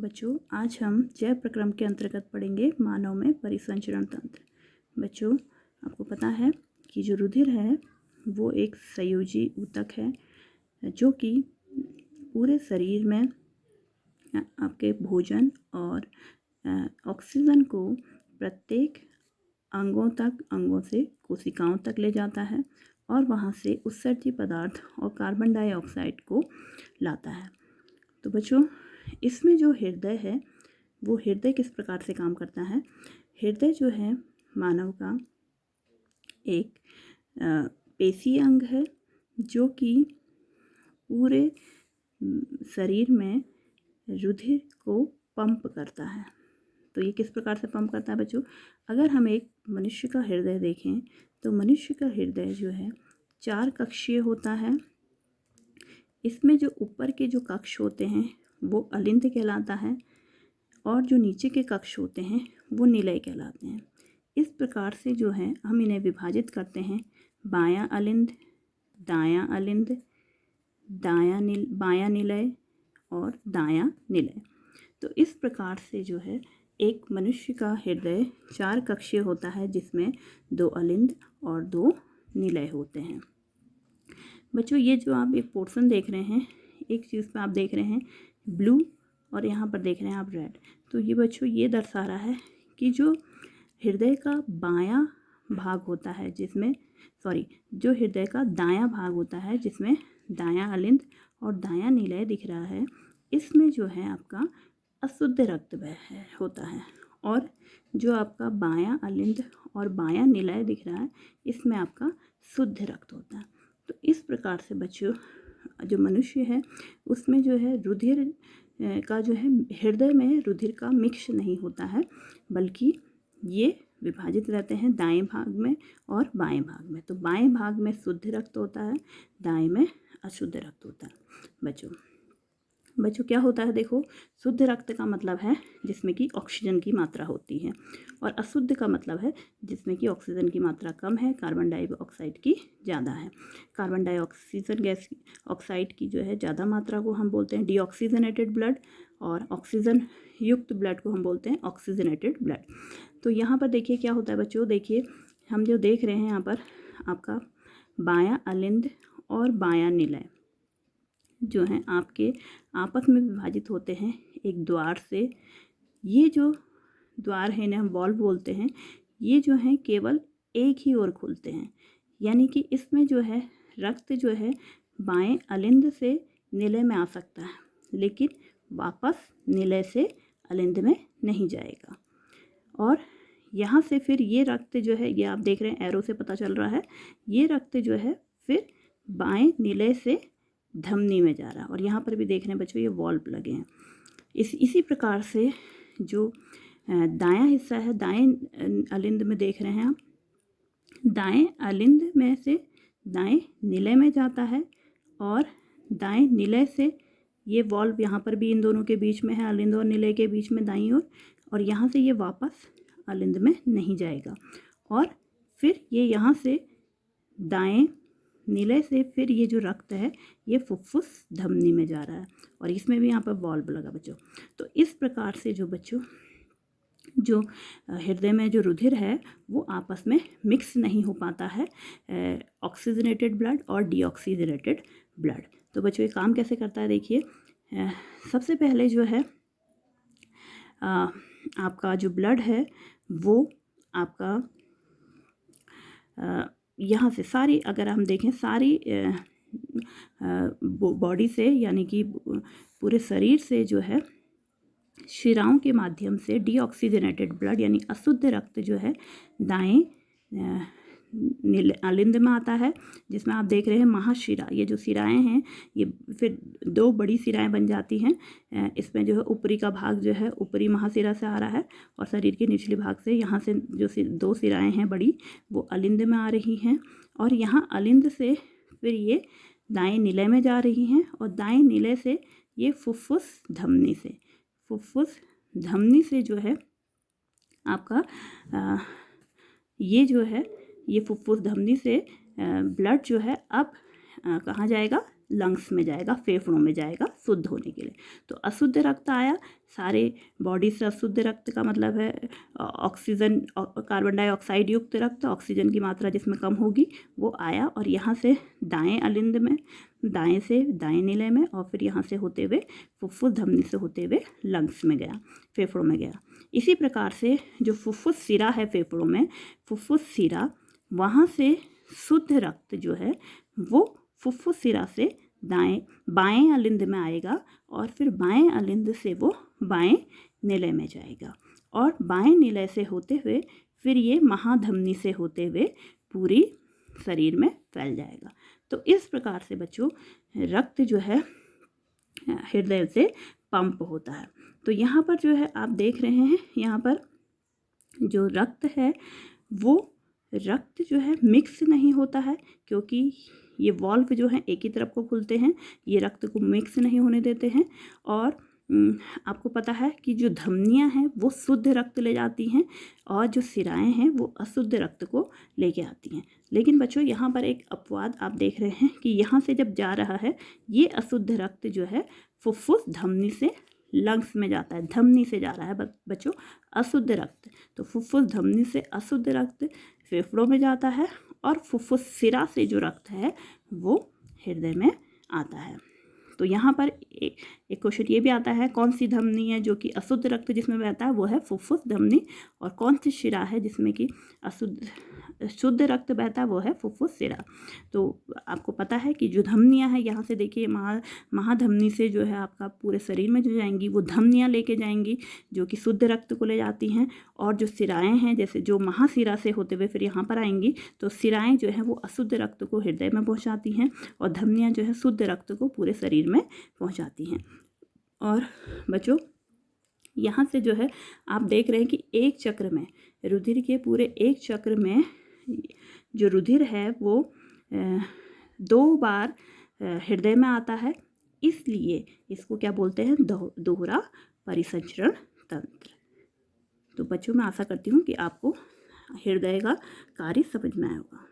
बच्चों, आज हम जैव प्रक्रम के अंतर्गत पढ़ेंगे मानव में परिसंचरण तंत्र। बच्चों, आपको पता है कि जो रुधिर है वो एक संयोजी ऊतक है जो कि पूरे शरीर में आपके भोजन और ऑक्सीजन को प्रत्येक अंगों से कोशिकाओं तक ले जाता है और वहाँ से उत्सर्जी पदार्थ और कार्बन डाइऑक्साइड को लाता है। तो बच्चों, इसमें जो हृदय है वो हृदय किस प्रकार से काम करता है। हृदय जो है मानव का एक पेशी अंग है जो कि पूरे शरीर में रुधिर को पंप करता है। तो ये किस प्रकार से पंप करता है बच्चों? अगर हम एक मनुष्य का हृदय देखें तो मनुष्य का हृदय जो है 4 कक्षीय होता है। इसमें जो ऊपर के जो कक्ष होते हैं वो अलिंद कहलाता है और जो नीचे के कक्ष होते हैं वो निलय कहलाते हैं। इस प्रकार से जो है हम इन्हें विभाजित करते हैं बायां अलिंद, दायां अलिंद, बायां निलय और दायां निलय। तो इस प्रकार से जो है एक मनुष्य का हृदय 4 कक्षीय होता है जिसमें 2 अलिंद और 2 निलय होते हैं। बच्चों, ये जो आप एक पोर्शन देख रहे हैं, एक चीज़ पे आप देख रहे हैं ब्लू और यहाँ पर देख रहे हैं आप रेड। तो ये बच्चों ये दर्शा रहा है कि जो हृदय का बायां भाग होता है जो हृदय का दायां भाग होता है जिसमें दायां अलिंद और दायां निलय दिख रहा है, इसमें जो है आपका अशुद्ध रक्त होता है और जो आपका बायां अलिंद और बायां निलय दिख रहा है इसमें आपका शुद्ध रक्त होता है। तो इस प्रकार से बच्चों जो मनुष्य है उसमें जो है रुधिर का जो है हृदय में रुधिर का मिक्स नहीं होता है, बल्कि ये विभाजित रहते हैं दाएं भाग में और बाएं भाग में। तो बाएं भाग में शुद्ध रक्त होता है, दाएं में अशुद्ध रक्त होता है। बच्चों क्या होता है देखो, शुद्ध रक्त का मतलब है जिसमें कि ऑक्सीजन की मात्रा होती है और अशुद्ध का मतलब है जिसमें कि ऑक्सीजन की मात्रा कम है, कार्बन डाइऑक्साइड की ज़्यादा है। कार्बन डाइऑक्सीजन गैस ऑक्साइड की जो है ज़्यादा मात्रा को हम बोलते हैं डीऑक्सीजनेटेड ब्लड और ऑक्सीजन युक्त ब्लड को हम बोलते हैं ऑक्सीजनेटेड ब्लड। तो यहाँ पर देखिए क्या होता है बच्चों, देखिए हम जो देख रहे हैं यहाँ पर आपका बायां अलिंद और बायां निलय जो हैं आपके आपस में विभाजित होते हैं एक द्वार से। ये जो द्वार है इन्हें हम वॉल्व बोलते हैं। ये जो हैं केवल एक ही ओर खुलते हैं, यानी कि इसमें जो है रक्त जो है बाएं अलिंद से निलय में आ सकता है लेकिन वापस निलय से अलिंद में नहीं जाएगा। और यहाँ से फिर ये रक्त जो है, ये आप देख रहे हैं एरो से पता चल रहा है, ये रक्त जो है फिर बाएं निलय से धमनी में जा रहा है। और यहाँ पर भी देख रहे हैं बच्चों ये वॉल्व लगे हैं। इसी प्रकार से जो दायां हिस्सा है, दाएं अलिंद में देख रहे हैं आप, दाएं अलिंद में से दाएं निलय में जाता है और दाएं निलय से ये वॉल्व यहाँ पर भी इन दोनों के बीच में है, अलिंद और निलय के बीच में दाईं ओर, और यहाँ से ये वापस अलिंद में नहीं जाएगा। और फिर ये यहाँ से दाएं निलय से फिर ये जो रक्त है ये फुफ्फुस धमनी में जा रहा है और इसमें भी यहाँ पर वॉल्व लगा बच्चों। तो इस प्रकार से जो बच्चों जो हृदय में जो रुधिर है वो आपस में मिक्स नहीं हो पाता है, ऑक्सीजनेटेड ब्लड और डीऑक्सीजनेटेड ब्लड। तो बच्चों ये काम कैसे करता है देखिए, सबसे पहले जो है आपका जो ब्लड है वो आपका यहाँ से सारी, अगर हम देखें सारी बॉडी से यानी कि पूरे शरीर से जो है शिराओं के माध्यम से डीऑक्सीजनेटेड ब्लड यानी अशुद्ध रक्त जो है दाएं अलिंद में आता है, जिसमें आप देख रहे हैं महाशिरा। ये जो सिराएं हैं ये फिर 2 बड़ी सिराएं बन जाती हैं। इसमें जो है ऊपरी का भाग जो है ऊपरी महाशिरा से आ रहा है और शरीर के निचले भाग से यहाँ से जो 2 सिराएं हैं बड़ी वो अलिंद में आ रही हैं और यहाँ अलिंद से फिर ये दाएं निलय में जा रही हैं और दाएं निलय से ये फुफ्फुस धमनी से जो है आपका ये जो है ये फुफ्फुस धमनी से ब्लड जो है अब कहाँ जाएगा, लंग्स में जाएगा, फेफड़ों में जाएगा शुद्ध होने के लिए। तो अशुद्ध रक्त आया, सारे बॉडी से अशुद्ध रक्त का मतलब है ऑक्सीजन, कार्बन डाइऑक्साइड युक्त रक्त, ऑक्सीजन की मात्रा जिसमें कम होगी वो आया और यहाँ से दाएं अलिंद में, दाएं से दाएं निलय में, और फिर यहाँ से होते हुए फुफ्फुस धमनी से होते हुए लंग्स में गया, फेफड़ों में गया। इसी प्रकार से जो फुफ्फुस सिरा है फेफड़ों में, फुफ्फुस सिरा, वहाँ से शुद्ध रक्त जो है वो फुफ्फुस सिरा से बाएं अलिंद में आएगा और फिर बाएं अलिंद से वो बाएं निलय में जाएगा और बाएं निलय से होते हुए फिर ये महाधमनी से होते हुए पूरी शरीर में फैल जाएगा। तो इस प्रकार से बच्चों रक्त जो है हृदय से पंप होता है। तो यहाँ पर जो है आप देख रहे हैं, यहाँ पर जो रक्त है वो रक्त जो है मिक्स नहीं होता है, क्योंकि ये वॉल्व जो है एक ही तरफ को खुलते हैं, ये रक्त को मिक्स नहीं होने देते हैं। और आपको पता है कि जो धमनियां हैं वो शुद्ध रक्त ले जाती हैं और जो सिराएं हैं वो अशुद्ध रक्त को लेके आती हैं। लेकिन बच्चों यहाँ पर एक अपवाद आप देख रहे हैं कि यहाँ से जब जा रहा है ये अशुद्ध रक्त जो है फुफ्फुस धमनी से लंग्स में जाता है, धमनी से जा रहा है बच्चों अशुद्ध रक्त। तो फुफ्फुस धमनी से अशुद्ध रक्त फेफड़ों में जाता है और फुफ्फुस सिरा से जो रक्त है वो हृदय में आता है। तो यहाँ पर एक क्वेश्चन ये भी आता है, कौन सी धमनी है जो कि अशुद्ध रक्त जिसमें बहता है, वो है फुफ्फुस धमनी, और कौन सी शिरा है जिसमें कि शुद्ध रक्त बहता है, वो है फुफ्फुस सिरा। तो आपको पता है कि जो धमनियाँ हैं यहाँ से देखिए महाधमनी से जो है आपका पूरे शरीर में जो जाएंगी वो धमनियाँ लेके जाएंगी जो कि शुद्ध रक्त को ले जाती हैं, और जो सिराएँ हैं जैसे जो महाशिरा से होते हुए फिर यहाँ पर आएंगी, तो सिराएँ जो हैं वो अशुद्ध रक्त को हृदय में पहुँचाती हैं और धमनियाँ जो है शुद्ध रक्त को पूरे शरीर में पहुँचाती हैं। और बच्चों यहाँ से जो है आप देख रहे हैं कि एक चक्र में रुधिर के पूरे एक चक्र में जो रुधिर है वो 2 बार हृदय में आता है, इसलिए इसको क्या बोलते हैं, दोहरा परिसंचरण तंत्र। तो बच्चों मैं आशा करती हूँ कि आपको हृदय का कार्य समझ में आया होगा।